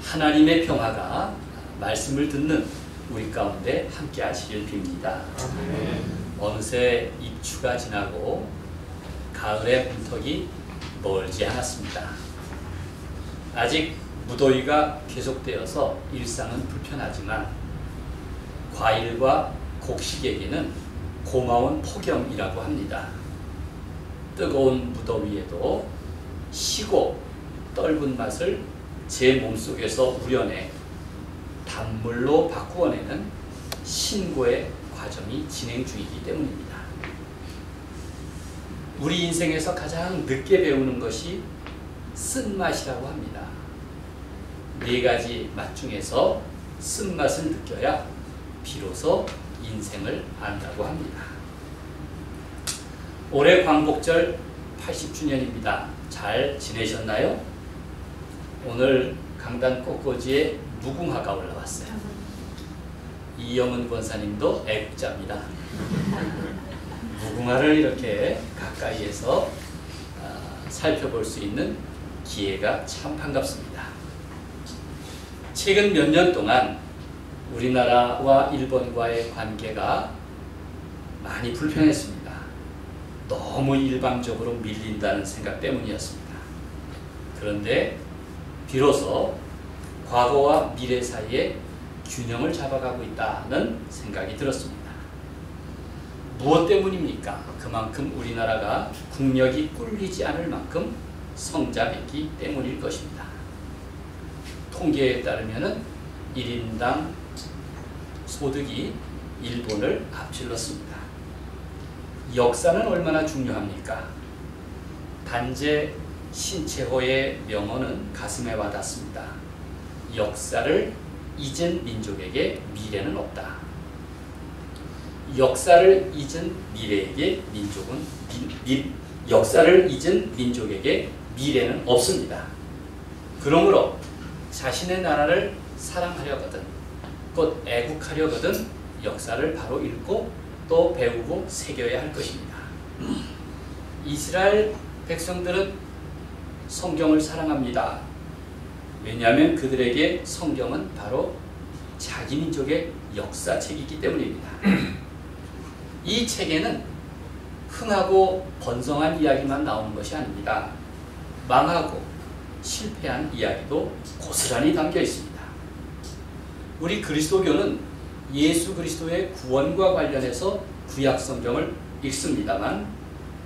하나님의 평화가 말씀을 듣는 우리 가운데 함께 하시길 빕니다. 어느새 입추가 지나고 가을의 문턱이 멀지 않았습니다. 아직 무더위가 계속되어서 일상은 불편하지만 과일과 곡식에게는 고마운 폭염이라고 합니다. 뜨거운 무더위에도 시고 떫은 맛을 제 몸속에서 우려내 단물로 바꾸어내는 신고의 과정이 진행 중이기 때문입니다. 우리 인생에서 가장 늦게 배우는 것이 쓴맛이라고 합니다. 4가지 맛 중에서 쓴맛을 느껴야 비로소 인생을 안다고 합니다. 올해 광복절 80주년입니다. 잘 지내셨나요? 오늘 강단 꽃꽂이에 무궁화가 올라왔어요. 이영은 권사님도 애국자입니다. 무궁화를 이렇게 가까이에서 살펴볼 수 있는 기회가 참 반갑습니다. 최근 몇 년 동안 우리나라와 일본과의 관계가 많이 불편했습니다. 너무 일방적으로 밀린다는 생각 때문이었습니다. 그런데 비로소 과거와 미래 사이에 균형을 잡아가고 있다는 생각이 들었습니다. 무엇 때문입니까? 그만큼 우리나라가 국력이 꿀리지 않을 만큼 성장했기 때문일 것입니다. 통계에 따르면 1인당 소득이 일본을 앞질렀습니다. 역사는 얼마나 중요합니까? 단재 신채호의 명언은 가슴에 와닿습니다. 역사를 잊은 민족에게 미래는 없다. 역사를 잊은 미래에게 역사를 잊은 민족에게 미래는 없습니다. 그러므로 자신의 나라를 사랑하려거든, 곧 애국하려거든 역사를 바로 읽고 또 배우고 새겨야 할 것입니다. 이스라엘 백성들은 성경을 사랑합니다. 왜냐하면 그들에게 성경은 바로 자기 민족의 역사책이기 때문입니다. 이 책에는 흥하고 번성한 이야기만 나오는 것이 아닙니다. 망하고 실패한 이야기도 고스란히 담겨 있습니다. 우리 그리스도교는 예수 그리스도의 구원과 관련해서 구약 성경을 읽습니다만,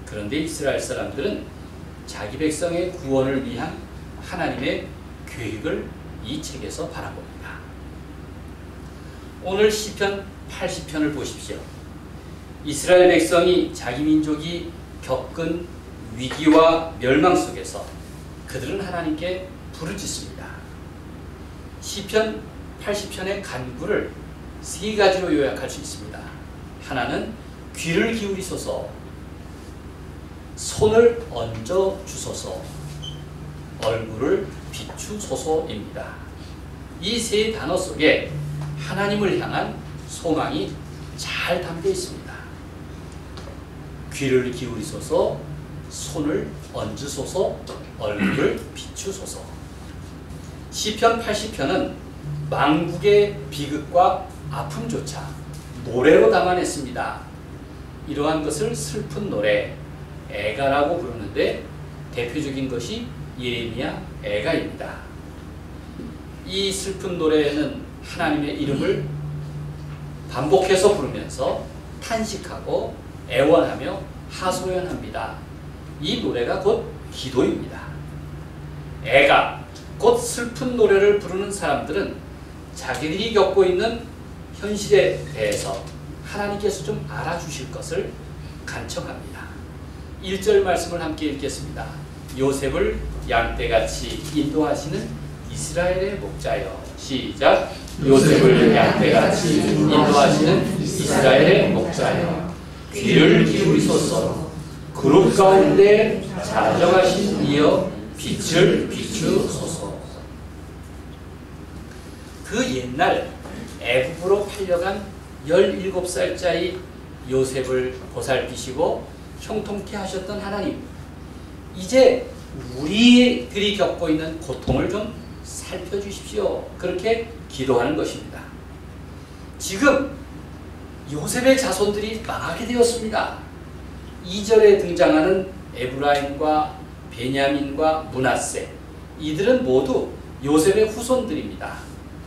그런데 이스라엘 사람들은 자기 백성의 구원을 위한 하나님의 계획을 이 책에서 바라봅니다. 오늘 시편 80편을 보십시오. 이스라엘 백성이 자기 민족이 겪은 위기와 멸망 속에서 그들은 하나님께 부르짖습니다. 시편 80편의 간구를 3가지로 요약할 수 있습니다. 하나는 귀를 기울이소서, 손을 얹어 주소서, 얼굴을 비추소서입니다. 이 3 단어 속에 하나님을 향한 소망이 잘 담겨 있습니다. 귀를 기울이소서, 손을 얹으소서, 얼굴을 비추소서. 시편 80편은 망국의 비극과 아픔조차 노래로 담아냈습니다. 이러한 것을 슬픈 노래, 애가라고 부르는데 대표적인 것이 예레미야 애가입니다. 이 슬픈 노래에는 하나님의 이름을 반복해서 부르면서 탄식하고 애원하며 하소연합니다. 이 노래가 곧 기도입니다. 애가, 곧 슬픈 노래를 부르는 사람들은 자기들이 겪고 있는 현실에 대해서 하나님께서 좀 알아주실 것을 간청합니다. 1절 말씀을 함께 읽겠습니다. 요셉을 양떼같이 인도하시는 이스라엘의 목자여. 시작. 요셉을 양떼같이 인도하시는 이스라엘의 목자여, 귀를 기울이소서. 그룹 가운데 자정하신 이여 빛을 비추소서. 그 옛날 애굽으로 팔려간 17살짜리 요셉을 보살피시고 형통케 하셨던 하나님, 이제 우리들이 겪고 있는 고통을 좀 살펴주십시오. 그렇게 기도하는 것입니다. 지금 요셉의 자손들이 망하게 되었습니다. 2절에 등장하는 에브라임과 베냐민과 므낫세, 이들은 모두 요셉의 후손들입니다.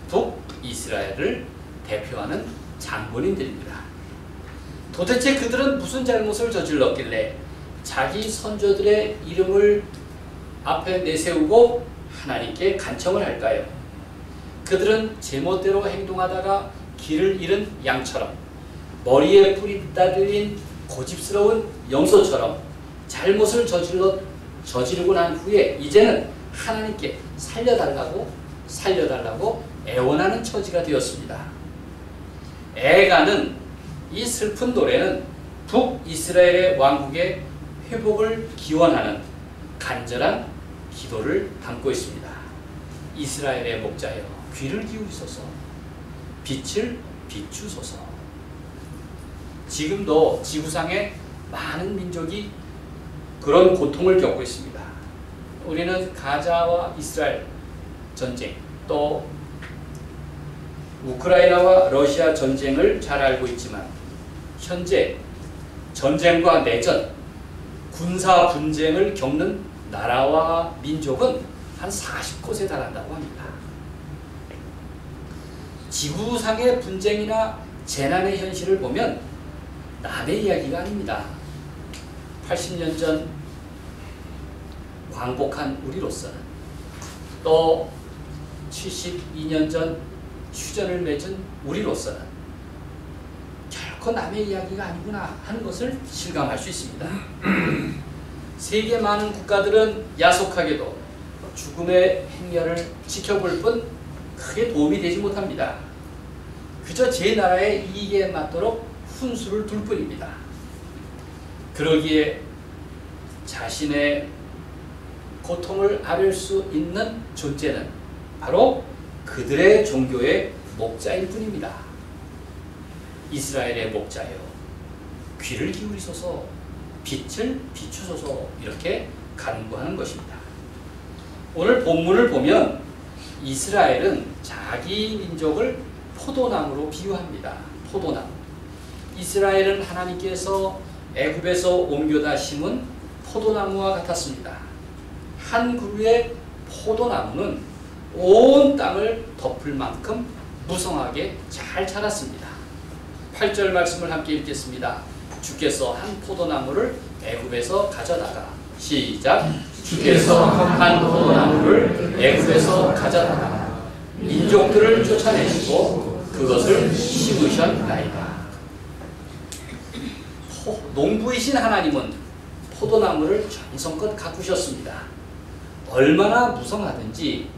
북이스라엘을 대표하는 장본인들입니다. 도대체 그들은 무슨 잘못을 저질렀길래 자기 선조들의 이름을 앞에 내세우고 하나님께 간청을 할까요? 그들은 제멋대로 행동하다가 길을 잃은 양처럼, 머리에 뿔이 따들린 고집스러운 염소처럼 잘못을 저지르고 난 후에 이제는 하나님께 살려달라고 애원하는 처지가 되었습니다. 애가는, 이 슬픈 노래는 북이스라엘의 왕국의 회복을 기원하는 간절한 기도를 담고 있습니다. 이스라엘의 목자여, 귀를 기울이소서, 빛을 비추소서. 지금도 지구상의 많은 민족이 그런 고통을 겪고 있습니다. 우리는 가자와 이스라엘 전쟁, 또 우크라이나와 러시아 전쟁을 잘 알고 있지만 현재 전쟁과 내전, 군사 분쟁을 겪는 나라와 민족은 한 40곳에 달한다고 합니다. 지구상의 분쟁이나 재난의 현실을 보면 남의 이야기가 아닙니다. 80년 전 광복한 우리로서는, 또 72년 전 휴전을 맺은 우리로서는 결코 남의 이야기가 아니구나 하는 것을 실감할 수 있습니다. 세계 많은 국가들은 야속하게도 죽음의 행렬을 지켜볼 뿐 크게 도움이 되지 못합니다. 그저 제 나라의 이익에 맞도록 훈수를 둘 뿐입니다. 그러기에 자신의 고통을 앓을 수 있는 존재는 바로 그들의 종교의 목자일 뿐입니다. 이스라엘의 목자여, 귀를 기울이소서, 빛을 비추소서, 이렇게 간구하는 것입니다. 오늘 본문을 보면 이스라엘은 자기 민족을 포도나무로 비유합니다. 포도나무. 이스라엘은 하나님께서 애굽에서 옮겨다 심은 포도나무와 같았습니다. 한 그루의 포도나무는 온 땅을 덮을 만큼 무성하게 잘 자랐습니다. 8절 말씀을 함께 읽겠습니다. 주께서 한 포도나무를 애굽에서 가져다가, 시작. 주께서 한 포도나무를 애굽에서 가져다가 민족들을 쫓아내시고 그것을 심으셨나이다. 농부이신 하나님은 포도나무를 정성껏 가꾸셨습니다. 얼마나 무성하든지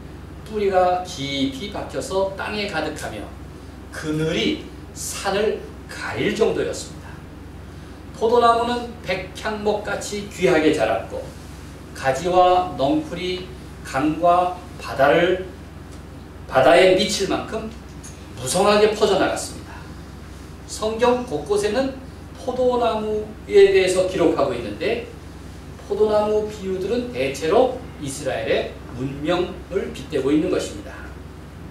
뿌리가 깊이 박혀서 땅에 가득하며 그늘이 산을 가릴 정도였습니다. 포도나무는 백향목같이 귀하게 자랐고 가지와 넝쿨이 강과 바다에 미칠 만큼 무성하게 퍼져나갔습니다. 성경 곳곳에는 포도나무에 대해서 기록하고 있는데 포도나무 비유들은 대체로 이스라엘의 문명을 빗대고 있는 것입니다.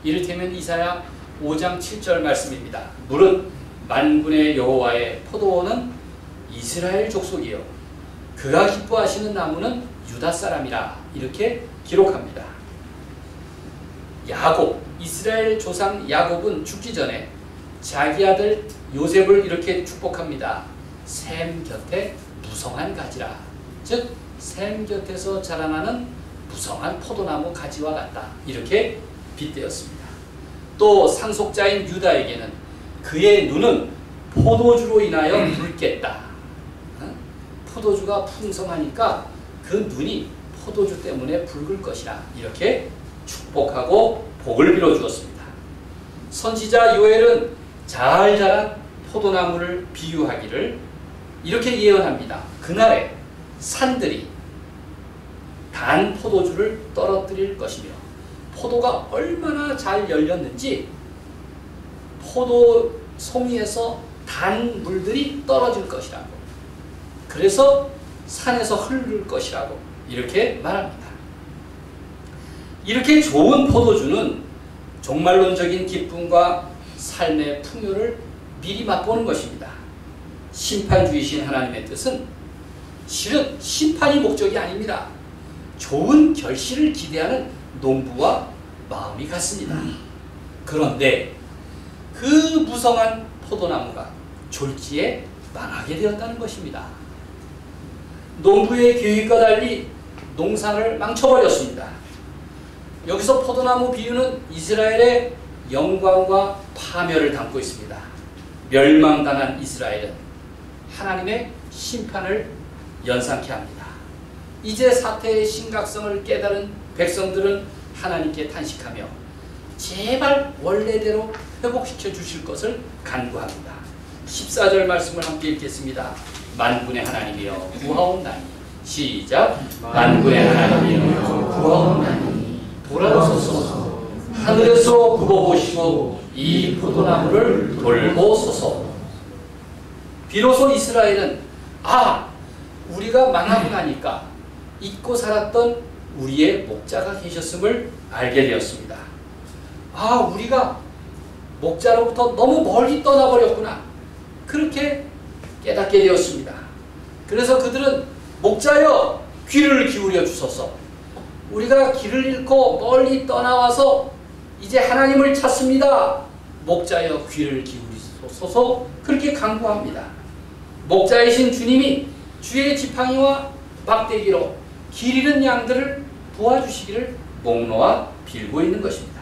이를테면 이사야 5장 7절 말씀입니다. 무릇 만군의 여호와의 포도원은 이스라엘 족속이요 그가 기뻐하시는 나무는 유다 사람이라, 이렇게 기록합니다. 야곱, 이스라엘 조상 야곱은 죽기 전에 자기 아들 요셉을 이렇게 축복합니다. 샘 곁에 무성한 가지라, 즉 샘 곁에서 자라나는 무성한 포도나무 가지와 같다, 이렇게 빗대었습니다. 또 상속자인 유다에게는 그의 눈은 포도주로 인하여 붉겠다. 포도주가 풍성하니까 그 눈이 포도주 때문에 붉을 것이라, 이렇게 축복하고 복을 빌어주었습니다. 선지자 요엘은 잘 자란 포도나무를 비유하기를 이렇게 예언합니다. 그날에 산들이 단 포도주를 떨어뜨릴 것이며 포도가 얼마나 잘 열렸는지 포도 송이에서 단 물들이 떨어질 것이라고, 그래서 산에서 흐를 것이라고 이렇게 말합니다. 이렇게 좋은 포도주는 종말론적인 기쁨과 삶의 풍요를 미리 맛보는 것입니다. 심판주이신 하나님의 뜻은 실은 심판이 목적이 아닙니다. 좋은 결실을 기대하는 농부와 마음이 같습니다. 그런데 그 무성한 포도나무가 졸지에 망하게 되었다는 것입니다. 농부의 계획과 달리 농산을 망쳐버렸습니다. 여기서 포도나무 비유는 이스라엘의 영광과 파멸을 담고 있습니다. 멸망당한 이스라엘은 하나님의 심판을 연상케 합니다. 이제 사태의 심각성을 깨달은 백성들은 하나님께 탄식하며 제발 원래대로 회복시켜 주실 것을 간구합니다. 14절 말씀을 함께 읽겠습니다. 만군의 하나님이여 구하옵나니. 시작. 만군의 하나님이여 구하옵나니 돌아오소서. 하늘에서 굽어보시고 이 포도나무를 돌보소서. 비로소 이스라엘은 우리가 망하고 나니까 잊고 살았던 우리의 목자가 계셨음을 알게 되었습니다. 우리가 목자로부터 너무 멀리 떠나버렸구나. 그렇게 깨닫게 되었습니다. 그래서 그들은 목자여 귀를 기울여 주소서. 우리가 길을 잃고 멀리 떠나와서 이제 하나님을 찾습니다. 목자여 귀를 기울이소서. 그렇게 간구합니다. 목자이신 주님이 주의 지팡이와 막대기로 길 잃은 양들을 도와주시기를 목놓아 빌고 있는 것입니다.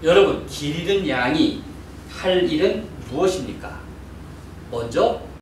여러분, 길 잃은 양이 할 일은 무엇입니까? 먼저